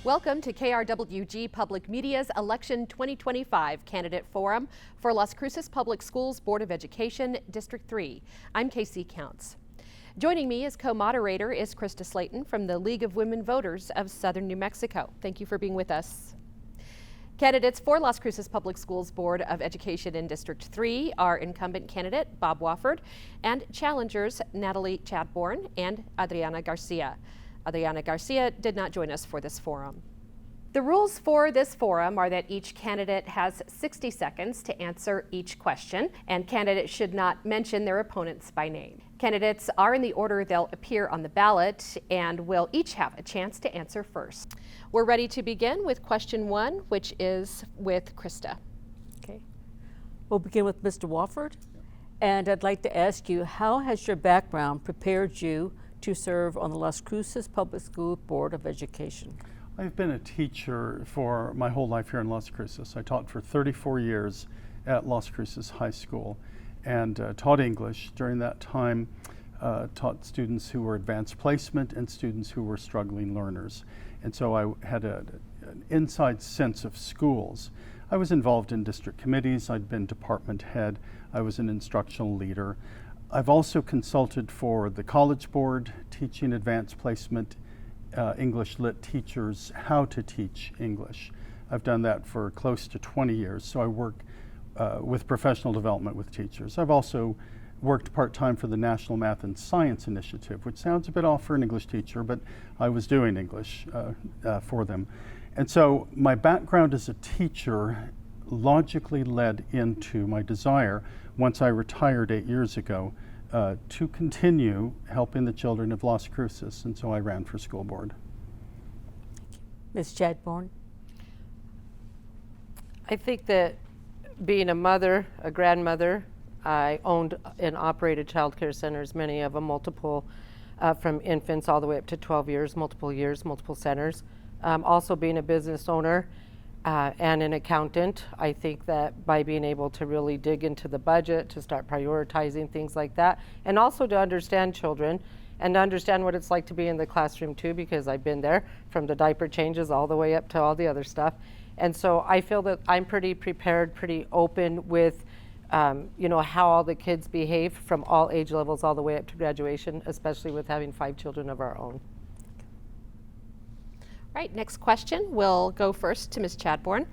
Welcome to KRWG Public Media's Election 2025 Candidate Forum for Las Cruces Public Schools Board of Education, District 3. I'm Casey Counts. Joining me as co-moderator is Krista Slayton from the League of Women Voters of Southern New Mexico. Thank you for being with us. Candidates for Las Cruces Public Schools Board of Education in District 3 are incumbent candidate Bob Wofford and challengers Natalie Chadborn and Adrianna Garcia. Adrianna Garcia did not join us for this forum. The rules for this forum are that each candidate has 60 seconds to answer each question, and candidates should not mention their opponents by name. Candidates are in the order they'll appear on the ballot and will each have a chance to answer first. We're ready to begin with question 1, which is with Krista. Okay. We'll begin with Mr. Wofford. And I'd like to ask you, how has your background prepared you to serve on the Las Cruces Public School Board of Education? I've been a teacher for my whole life here in Las Cruces. I taught for 34 years at Las Cruces High School and taught English. During that time, taught students who were advanced placement and students who were struggling learners. And so I had an inside sense of schools. I was involved in district committees. I'd been department head. I was an instructional leader. I've also consulted for the College Board, teaching advanced placement English lit teachers how to teach English. I've done that for close to 20 years, so I work with professional development with teachers. I've also worked part-time for the National Math and Science Initiative, which sounds a bit off for an English teacher, but I was doing English for them. And so my background as a teacher logically led into my desire, once I retired 8 years ago, to continue helping the children of Las Cruces, and so I ran for school board. Ms. Chadborn? I think that being a mother, a grandmother, I owned and operated child care centers, many of them multiple, from infants all the way up to 12 years, multiple centers. Also being a business owner and an accountant, I think that by being able to really dig into the budget, to start prioritizing things like that, and also to understand children and to understand what it's like to be in the classroom too, because I've been there from the diaper changes all the way up to all the other stuff. And so I feel that I'm pretty prepared, pretty open with how all the kids behave from all age levels all the way up to graduation, especially with having 5 children of our own. Right, next question. We'll go first to Ms. Chadborn.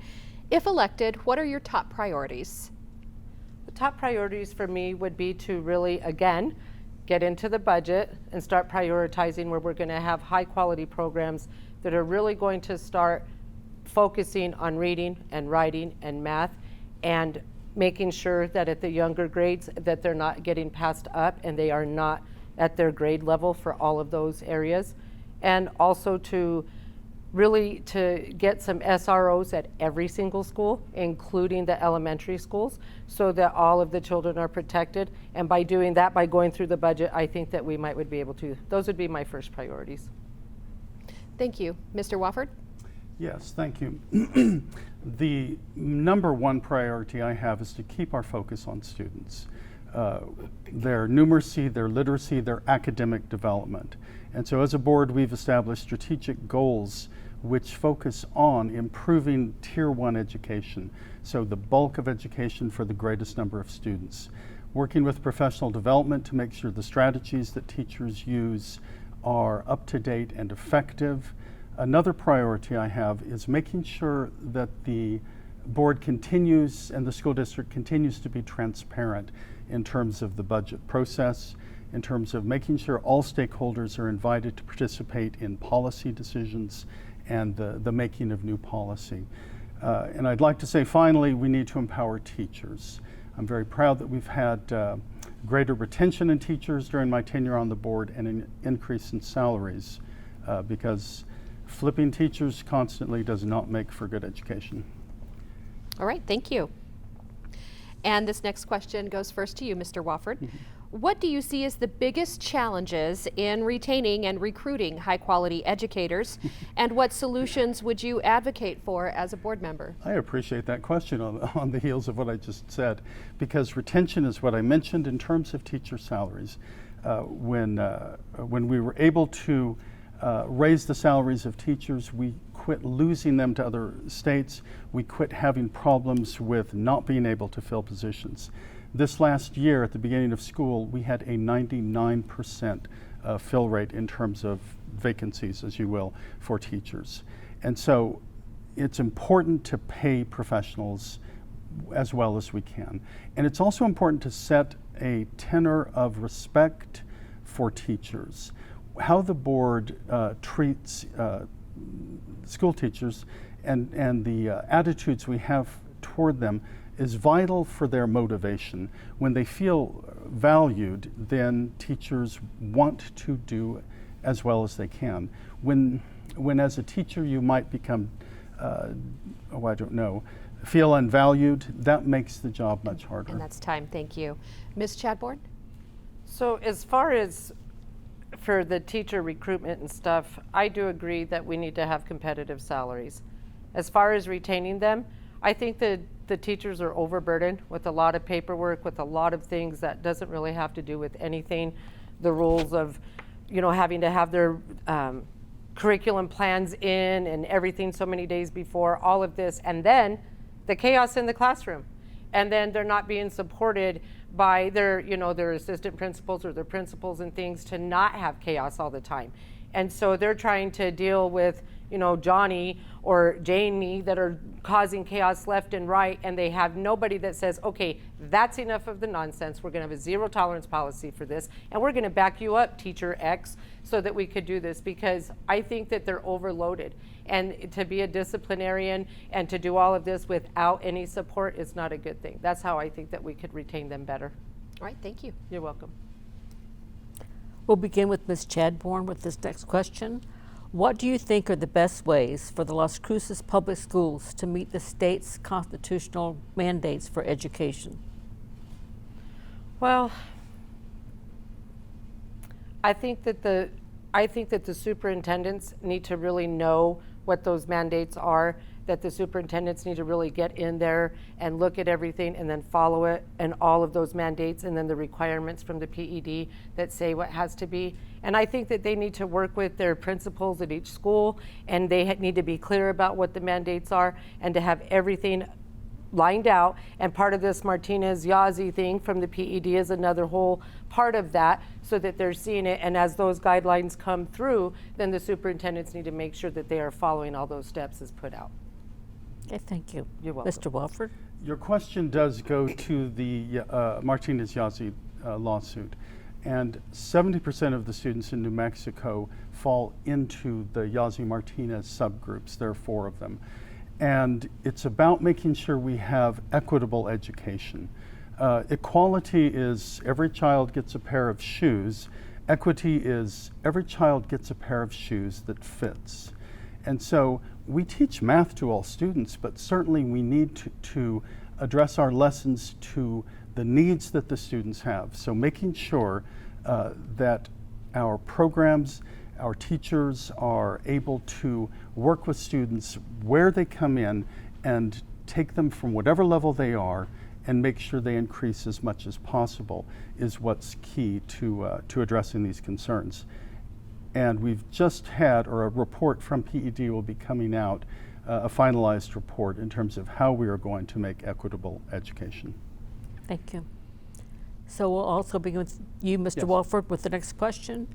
If elected, what are your top priorities? The top priorities for me would be to really, again, get into the budget and start prioritizing where we're going to have high quality programs that are really going to start focusing on reading and writing and math, and making sure that at the younger grades that they're not getting passed up and they are not at their grade level for all of those areas. And also to really to get some SROs at every single school, including the elementary schools, so that all of the children are protected. And by doing that, by going through the budget, I think that we would be able to. Those would be my first priorities. Thank you. Mr. Wofford? Yes, thank you. The number one priority I have is to keep our focus on students. Their numeracy, their literacy, their academic development. And so as a board, we've established strategic goals which focus on improving Tier 1 education, so the bulk of education for the greatest number of students. Working with professional development to make sure the strategies that teachers use are up to date and effective. Another priority I have is making sure that the board continues and the school district continues to be transparent in terms of the budget process, in terms of making sure all stakeholders are invited to participate in policy decisions and the making of new policy. And I'd like to say, finally, we need to empower teachers. I'm very proud that we've had greater retention in teachers during my tenure on the board and an increase in salaries, because flipping teachers constantly does not make for good education. All right, thank you. And this next question goes first to you, Mr. Wofford. Mm-hmm. What do you see as the biggest challenges in retaining and recruiting high quality educators, and what solutions would you advocate for as a board member? I appreciate that question on the heels of what I just said, because retention is what I mentioned in terms of teacher salaries. When we were able to raise the salaries of teachers, we quit losing them to other states. We quit having problems with not being able to fill positions. This last year, at the beginning of school, we had a 99% fill rate in terms of vacancies, as you will, for teachers. And so it's important to pay professionals as well as we can. And it's also important to set a tenor of respect for teachers. How the board treats school teachers and the attitudes we have toward them is vital for their motivation. When they feel valued, then teachers want to do as well as they can. When as a teacher you might become, feel unvalued, that makes the job much harder. And that's time. Thank you. Ms. Chadborn? So as far as for the teacher recruitment and stuff, I do agree that we need to have competitive salaries. As far as retaining them, I think that the teachers are overburdened with a lot of paperwork, with a lot of things that doesn't really have to do with anything. The rules of, having to have their curriculum plans in and everything so many days before, all of this, and then the chaos in the classroom. And then they're not being supported by their assistant principals or their principals and things to not have chaos all the time. And so they're trying to deal with, Johnny or Jamie that are causing chaos left and right, and they have nobody that says, okay, that's enough of the nonsense. We're gonna have a zero tolerance policy for this, and we're gonna back you up, teacher X, so that we could do this, because I think that they're overloaded. And to be a disciplinarian and to do all of this without any support is not a good thing. That's how I think that we could retain them better. All right, thank you. You're welcome. We'll begin with Ms. Chadborn with this next question. What do you think are the best ways for the Las Cruces Public Schools to meet the state's constitutional mandates for education? Well, I think that the superintendents need to really know what those mandates are, that the superintendents need to really get in there and look at everything and then follow it and all of those mandates and then the requirements from the PED that say what has to be. And I think that they need to work with their principals at each school, and they need to be clear about what the mandates are and to have everything lined out. And part of this Martinez-Yazzie thing from the PED is another whole part of that, so that they're seeing it. And as those guidelines come through, then the superintendents need to make sure that they are following all those steps as put out. Okay, thank you. You're welcome. Mr. Wofford? Your question does go to the Martinez-Yazzie lawsuit. And 70% of the students in New Mexico fall into the Yazzie-Martinez subgroups. There are 4 of them. And it's about making sure we have equitable education. Equality is every child gets a pair of shoes. Equity is every child gets a pair of shoes that fits. And so we teach math to all students, but certainly we need to address our lessons to the needs that the students have. So making sure that our programs, our teachers are able to work with students where they come in and take them from whatever level they are and make sure they increase as much as possible is what's key to addressing these concerns. And we've just had, or a report from PED will be coming out, a finalized report in terms of how we are going to make equitable education. Thank you. So we'll also begin with you, Mr. Yes. Wofford, with the next question.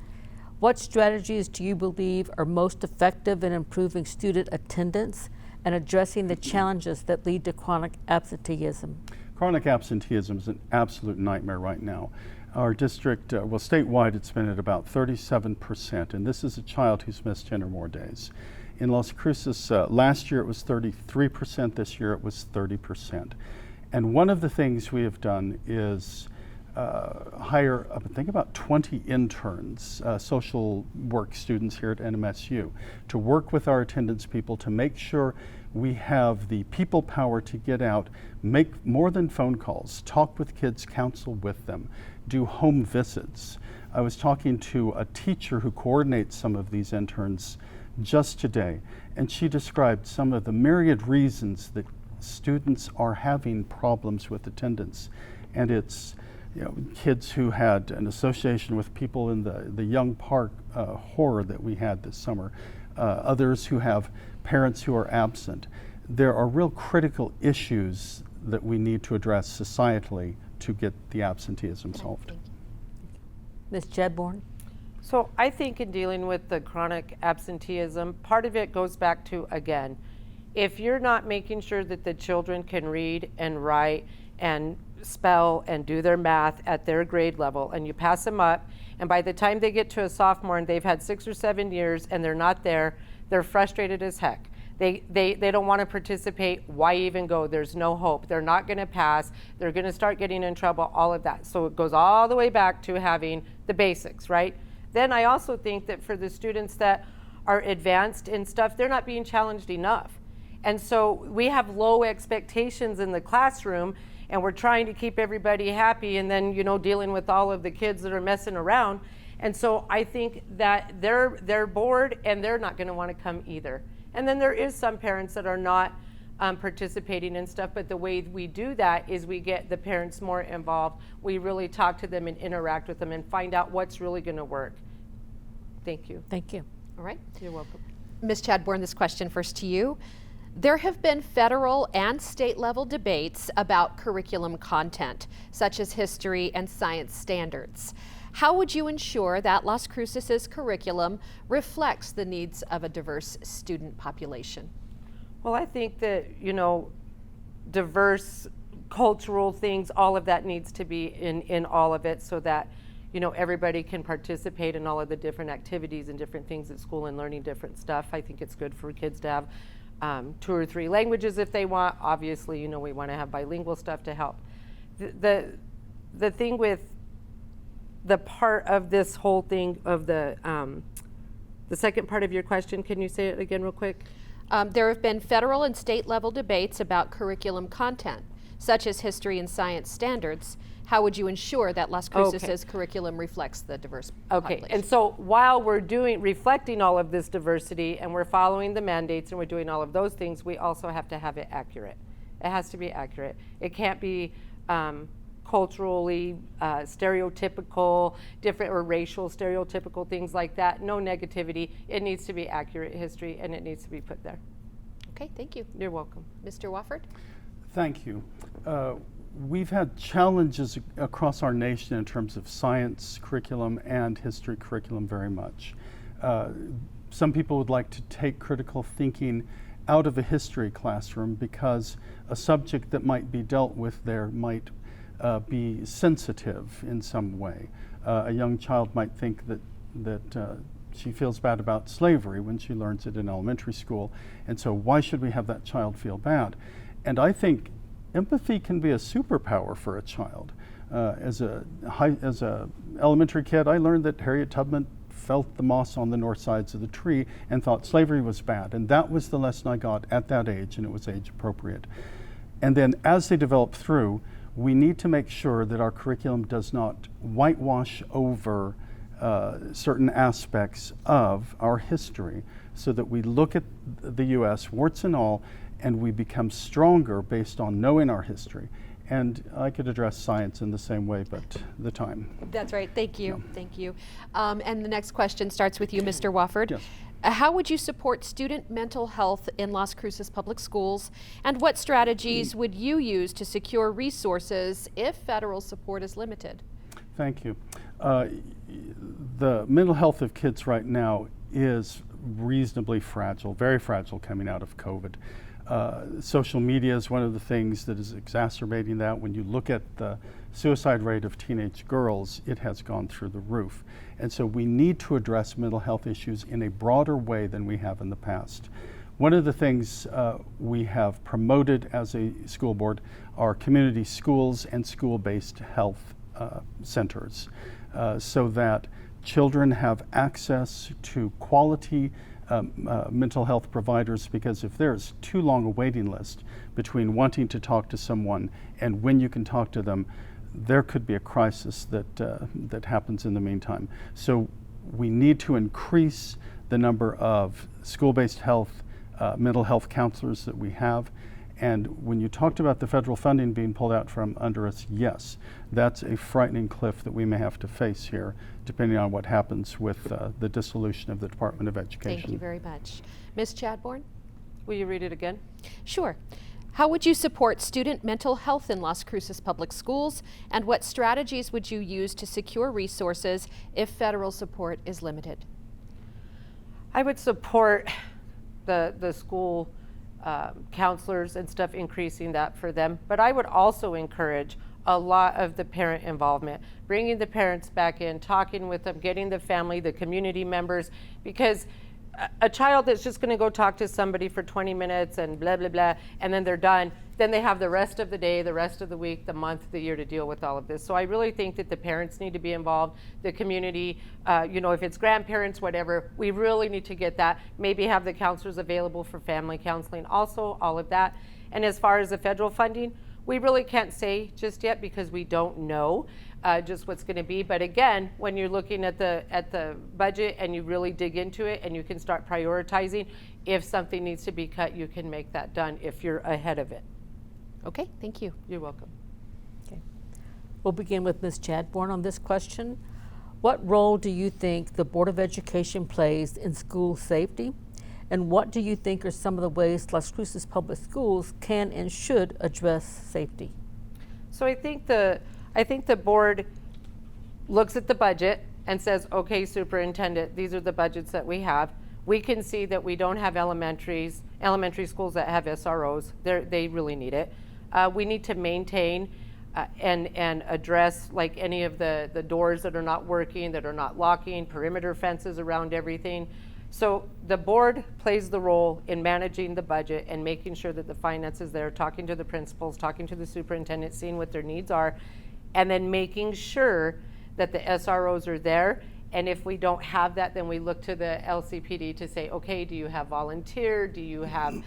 What strategies do you believe are most effective in improving student attendance and addressing the challenges that lead to chronic absenteeism? Chronic absenteeism is an absolute nightmare right now. Our district, statewide, it's been at about 37%, and this is a child who's missed 10 or more days. In Las Cruces, last year it was 33%, this year it was 30%. And one of the things we have done is hire, I think, about 20 interns, social work students here at NMSU, to work with our attendance people to make sure we have the people power to get out, make more than phone calls, talk with kids, counsel with them, do home visits. I was talking to a teacher who coordinates some of these interns just today, and she described some of the myriad reasons that students are having problems with attendance. And it's kids who had an association with people in the Young Park horror that we had this summer, others who have parents who are absent. There are real critical issues that we need to address societally to get the absenteeism solved. Ms. Chadborn? So I think in dealing with the chronic absenteeism, part of it goes back to, again, if you're not making sure that the children can read and write and spell and do their math at their grade level, and you pass them up, and by the time they get to a sophomore and they've had 6 or 7 years and they're not there, they're frustrated as heck. They don't want to participate. Why even go? There's no hope. They're not going to pass. They're going to start getting in trouble, all of that. So it goes all the way back to having the basics, right? Then I also think that for the students that are advanced in stuff, they're not being challenged enough. And so we have low expectations in the classroom, and we're trying to keep everybody happy, and then, you know, dealing with all of the kids that are messing around. And so I think that they're bored and they're not going to want to come either. And then there is some parents that are not participating in stuff, but the way we do that is we get the parents more involved. We really talk to them and interact with them and find out what's really going to work. Thank you. Thank you. All right. You're welcome. Ms. Chadborn, this question first to you. There have been federal and state level debates about curriculum content, such as history and science standards. How would you ensure that Las Cruces' curriculum reflects the needs of a diverse student population? Well, I think that, you know, diverse cultural things, all of that needs to be in all of it, so that, you know, everybody can participate in all of the different activities and different things at school and learning different stuff. I think it's good for kids to have 2 or 3 languages if they want. Obviously, you know, we want to have bilingual stuff to help. The thing with the part of this whole thing of the second part of your question, can you say it again real quick? There have been federal and state level debates about curriculum content, such as history and science standards. How would you ensure that Las Cruces' curriculum reflects the diverse population? And so while we're reflecting all of this diversity and we're following the mandates and we're doing all of those things, we also have to have it accurate. It has to be accurate. It can't be culturally stereotypical, different, or racial stereotypical things like that. No negativity. It needs to be accurate history, and it needs to be put there. Okay, thank you. You're welcome. Mr. Wofford? Thank you. We've had challenges across our nation in terms of science curriculum and history curriculum very much. Some people would like to take critical thinking out of a history classroom because a subject that might be dealt with there might be sensitive in some way. A young child might think that she feels bad about slavery when she learns it in elementary school, and so why should we have that child feel bad? And I think empathy can be a superpower for a child. As a elementary kid, I learned that Harriet Tubman felt the moss on the north sides of the tree and thought slavery was bad, and that was the lesson I got at that age, and it was age appropriate. And then as they develop through, we need to make sure that our curriculum does not whitewash over certain aspects of our history, so that we look at the U.S., warts and all, and we become stronger based on knowing our history. And I could address science in the same way, but the time. That's right. Thank you. No. Thank you. And the next question starts with you, Mr. Wofford. Yes. How would you support student mental health in Las Cruces Public Schools, and what strategies would you use to secure resources if federal support is limited? Thank you. The mental health of kids right now is reasonably fragile, very fragile coming out of COVID. Social media is one of the things that is exacerbating that. When you look at the suicide rate of teenage girls, it has gone through the roof. And so we need to address mental health issues in a broader way than we have in the past. One of the things we have promoted as a school board are community schools and school-based health centers, so that children have access to quality mental health providers, because if there's too long a waiting list between wanting to talk to someone and when you can talk to them, there could be a crisis that happens in the meantime. So we need to increase the number of school-based health, mental health counselors that we have. And when you talked about the federal funding being pulled out from under us, yes, that's a frightening cliff that we may have to face here, depending on what happens with the dissolution of the Department of Education. Thank you very much. Ms. Chadborn? Will you read it again? Sure. How would you support student mental health in Las Cruces Public Schools, and what strategies would you use to secure resources if federal support is limited? I would support the school counselors and stuff, increasing that for them, but I would also encourage a lot of the parent involvement, bringing the parents back in, talking with them, getting the family, the community members, because a child that's just going to go talk to somebody for 20 minutes and blah, blah, blah, and then they're done, then they have the rest of the day, the rest of the week, the month, the year to deal with all of this. So I really think that the parents need to be involved, the community, if it's grandparents, whatever, we really need to get that, maybe have the counselors available for family counseling also, all of that. And as far as the federal funding, we really can't say just yet because we don't know just what's going to be. But again, when you're looking at the budget and you really dig into it and you can start prioritizing, if something needs to be cut, you can make that done if you're ahead of it. Okay, thank you. You're welcome. Okay. We'll begin with Ms. Chadborn on this question. What role do you think the Board of Education plays in school safety? And what do you think are some of the ways Las Cruces Public Schools can and should address safety? So I think the board looks at the budget and says, okay, superintendent, these are the budgets that we have. We can see that we don't have elementary schools that have SROs. They really need it. We need to maintain and address like any of the doors that are not working, that are not locking, perimeter fences around everything. So the board plays the role in managing the budget and making sure that the finance is there, talking to the principals, talking to the superintendent, seeing what their needs are, and then making sure that the SROs are there. And if we don't have that, then we look to the LCPD to say, okay, do you have volunteer? Do you have,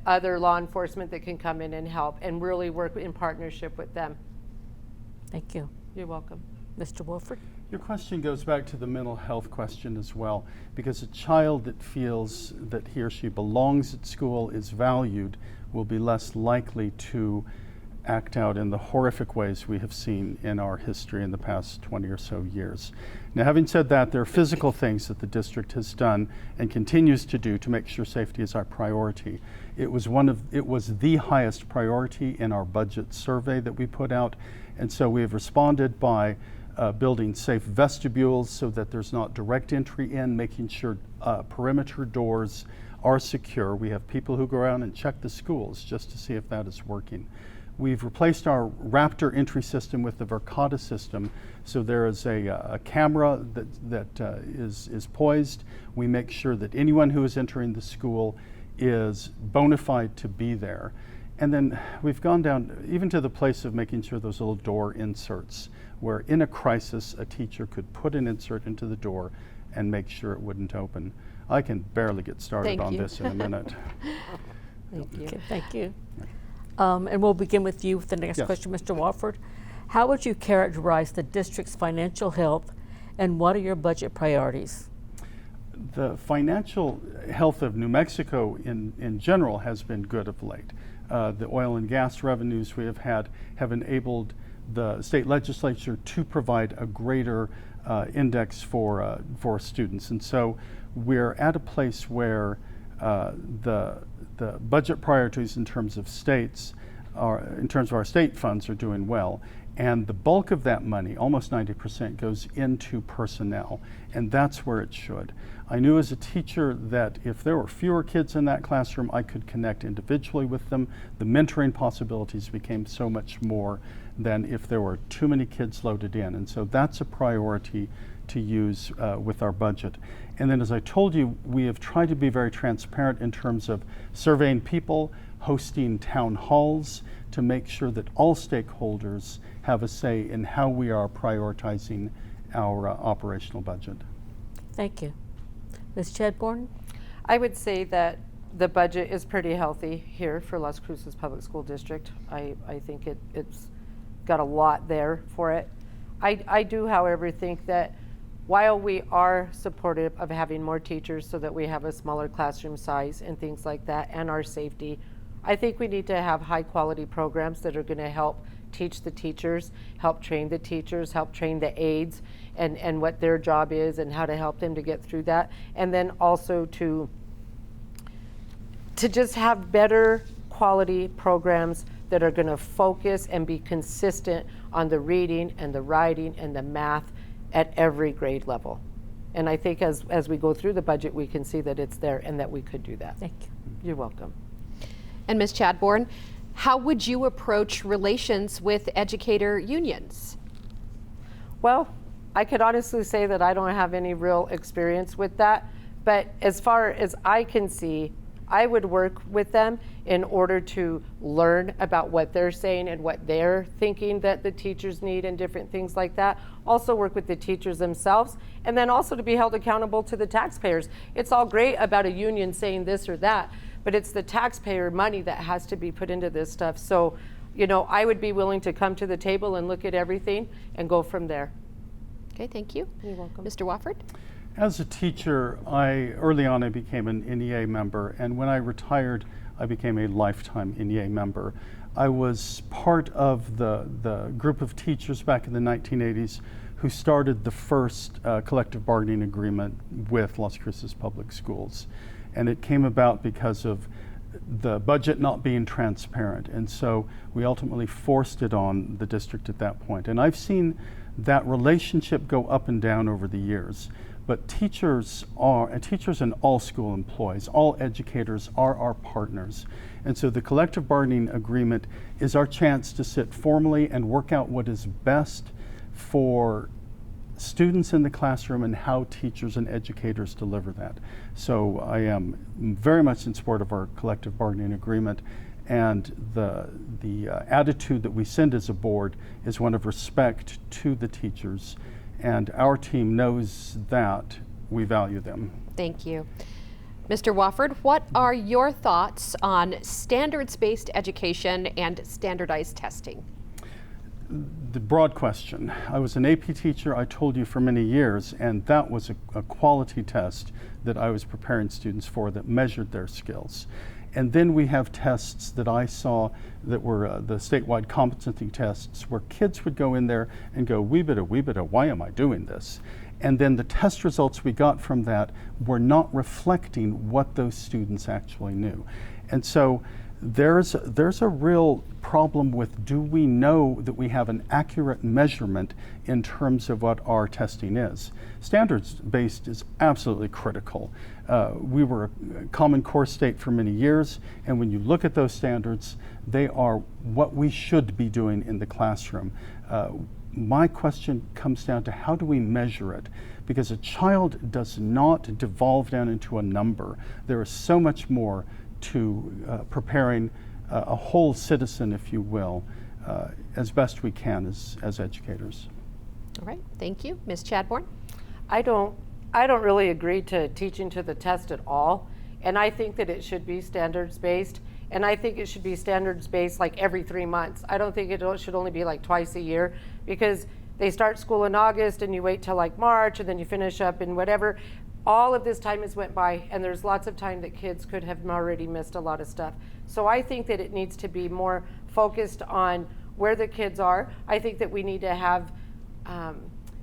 other law enforcement that can come in and help and really work in partnership with them? Thank you. You're welcome. Mr. Wofford? Your question goes back to the mental health question as well, because a child that feels that he or she belongs at school, is valued, will be less likely to act out in the horrific ways we have seen in our history in the past 20 or so years. Now, having said that, there are physical things that the district has done and continues to do to make sure safety is our priority. It was the highest priority in our budget survey that we put out, and so we have responded by building safe vestibules so that there's not direct entry in, making sure perimeter doors are secure. We have people who go around and check the schools just to see if that is working. We've replaced our Raptor entry system with the Verkada system, so there is a camera that is poised. We make sure that anyone who is entering the school is bona fide to be there. And then we've gone down even to the place of making sure those little door inserts, where in a crisis a teacher could put an insert into the door and make sure it wouldn't open. I can barely get started on this in a minute. Thank you. Okay, thank you. And we'll begin with you with the next question, Mr. Wofford. How would you characterize the district's financial health, and what are your budget priorities? The financial health of New Mexico in general has been good of late. The oil and gas revenues we have had have enabled the state legislature to provide a greater index for students. And so we're at a place where the budget priorities in terms of our state funds are doing well. And the bulk of that money, almost 90%, goes into personnel, and that's where it should. I knew as a teacher that if there were fewer kids in that classroom, I could connect individually with them. The mentoring possibilities became so much more than if there were too many kids loaded in, and so that's a priority to use with our budget. And then, as I told you, we have tried to be very transparent in terms of surveying people, hosting town halls to make sure that all stakeholders have a say in how we are prioritizing our operational budget. Thank you. Ms. Chadborn? I would say that the budget is pretty healthy here for Las Cruces Public School District. I think it's got a lot there for it. I do, however, think that while we are supportive of having more teachers so that we have a smaller classroom size and things like that, and our safety, I think we need to have high quality programs that are going to help teach the teachers, help train the teachers, help train the aides, and what their job is and how to help them to get through that. And then also to to just have better quality programs that are going to focus and be consistent on the reading and the writing and the math at every grade level. And I think as we go through the budget, we can see that it's there and that we could do that. Thank you. You're welcome. And Ms. Chadborn, how would you approach relations with educator unions? Well, I could honestly say that I don't have any real experience with that, but as far as I can see, I would work with them in order to learn about what they're saying and what they're thinking that the teachers need and different things like that. Also work with the teachers themselves, and then also to be held accountable to the taxpayers. It's all great about a union saying this or that, but it's the taxpayer money that has to be put into this stuff. So, you know, I would be willing to come to the table and look at everything and go from there. Okay, thank you. You're welcome. Mr. Wofford? As a teacher, early on I became an NEA member, and when I retired, I became a lifetime NEA member. I was part of the group of teachers back in the 1980s who started the first collective bargaining agreement with Las Cruces Public Schools. And it came about because of the budget not being transparent. And so we ultimately forced it on the district at that point. And I've seen that relationship go up and down over the years. But teachers and all school employees, all educators are our partners. And so the collective bargaining agreement is our chance to sit formally and work out what is best for students in the classroom and how teachers and educators deliver that. So I am very much in support of our collective bargaining agreement, and the attitude that we send as a board is one of respect to the teachers, and our team knows that we value them. Thank you. Mr. Wofford, what are your thoughts on standards-based education and standardized testing? The broad question. I was an AP teacher, I told you, for many years, and that was a quality test that I was preparing students for that measured their skills. And then we have tests that I saw that were the statewide competency tests, where kids would go in there and go, wee bit, why am I doing this? And then the test results we got from that were not reflecting what those students actually knew. And so there's a real problem with, do we know that we have an accurate measurement in terms of what our testing is? Standards-based is absolutely critical. We were a Common Core state for many years, and when you look at those standards, they are what we should be doing in the classroom. My question comes down to, how do we measure it? Because a child does not devolve down into a number. There is so much more to preparing a whole citizen, if you will, as best we can as educators. All right, thank you. Ms. Chadborn? I don't really agree to teaching to the test at all, and I think that it should be standards-based, and I think it should be standards-based like every 3 months. I don't think it should only be like twice a year, because they start school in August and you wait till like March and then you finish up in whatever. All of this time has went by, and there's lots of time that kids could have already missed a lot of stuff. So I think that it needs to be more focused on where the kids are. I think that we need to have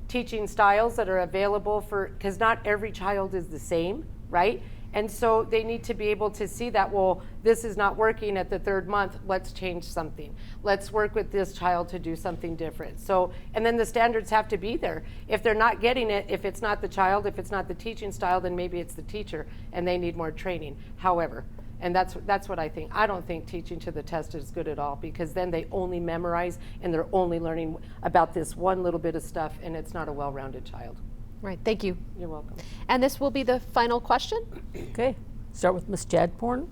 teaching styles that are available because not every child is the same, right? And so they need to be able to see that, well, this is not working at the 3rd month, let's change something. Let's work with this child to do something different. So, and then the standards have to be there. If they're not getting it, if it's not the child, if it's not the teaching style, then maybe it's the teacher and they need more training. However, and that's what I think. I don't think teaching to the test is good at all, because then they only memorize and they're only learning about this one little bit of stuff, and it's not a well-rounded child. Right, thank you. You're welcome. And this will be the final question. Okay, start with Ms. Chadborn.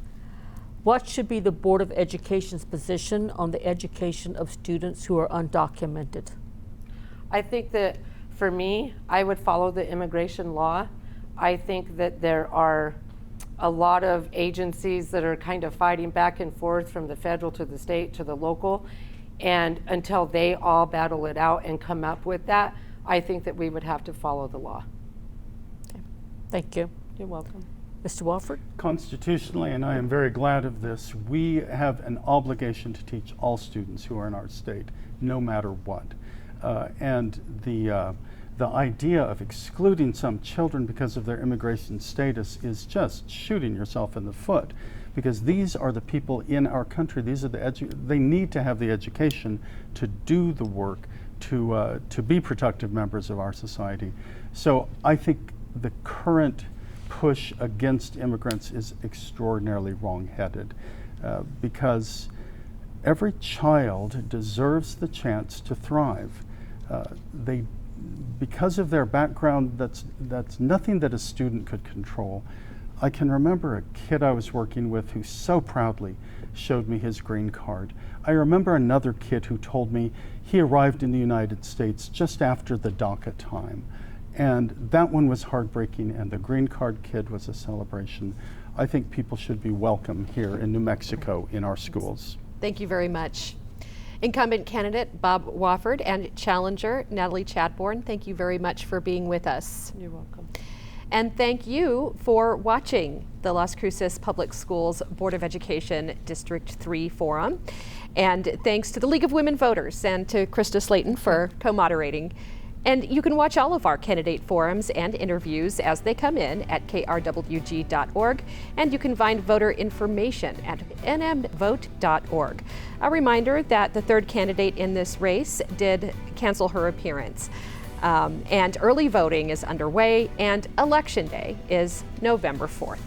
What should be the Board of Education's position on the education of students who are undocumented? I think that for me, I would follow the immigration law. I think that there are a lot of agencies that are kind of fighting back and forth from the federal to the state to the local, and until they all battle it out and come up with that, I think that we would have to follow the law. Okay. Thank you. You're welcome. Mr. Wofford? Constitutionally, and I am very glad of this, we have an obligation to teach all students who are in our state, no matter what. And the idea of excluding some children because of their immigration status is just shooting yourself in the foot. because these are the people in our country. These are they need to have the education to do the work, to be productive members of our society. So I think the current push against immigrants is extraordinarily wrong-headed, because every child deserves the chance to thrive. Because of their background, that's nothing that a student could control. I can remember a kid I was working with who so proudly showed me his green card. I remember another kid who told me he arrived in the United States just after the DACA time. And that one was heartbreaking, and the green card kid was a celebration. I think people should be welcome here in New Mexico in our schools. Thank you very much. Incumbent candidate Bob Wofford and challenger Natalie Chadborn, thank you very much for being with us. You're welcome. And thank you for watching the Las Cruces Public Schools Board of Education District 3 Forum. And thanks to the League of Women Voters and to Krista Slayton for co-moderating. And you can watch all of our candidate forums and interviews as they come in at krwg.org, and you can find voter information at nmvote.org. A reminder that the third candidate in this race did cancel her appearance. And early voting is underway, and Election Day is November 4th.